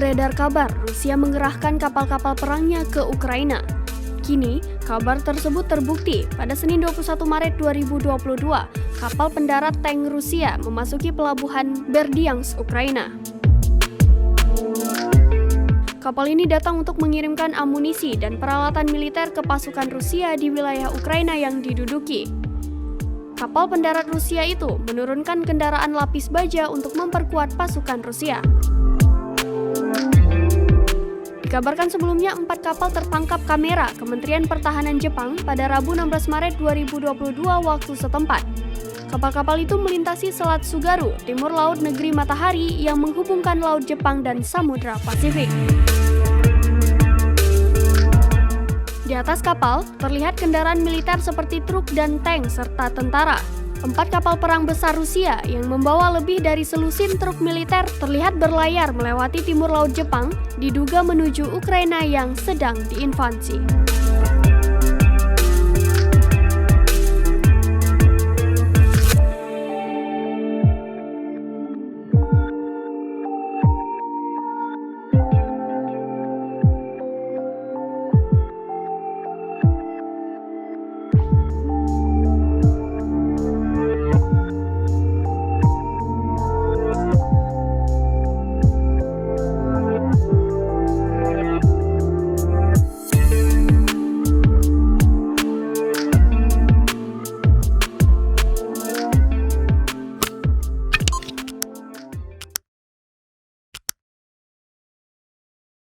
beredar kabar Rusia mengerahkan kapal-kapal perangnya ke Ukraina. Kini, kabar tersebut terbukti pada Senin 21 Maret 2022, kapal pendarat tank Rusia memasuki pelabuhan Berdyansk, Ukraina. Kapal ini datang untuk mengirimkan amunisi dan peralatan militer ke pasukan Rusia di wilayah Ukraina yang diduduki. Kapal pendarat Rusia itu menurunkan kendaraan lapis baja untuk memperkuat pasukan Rusia. Dikabarkan sebelumnya 4 kapal tertangkap kamera Kementerian Pertahanan Jepang pada Rabu 16 Maret 2022 waktu setempat. Kapal-kapal itu melintasi Selat Tsugaru, timur laut negeri Matahari yang menghubungkan Laut Jepang dan Samudra Pasifik. Di atas kapal, terlihat kendaraan militer seperti truk dan tank serta tentara. 4 kapal perang besar Rusia yang membawa lebih dari selusin truk militer terlihat berlayar melewati timur laut Jepang, diduga menuju Ukraina yang sedang diinvasi.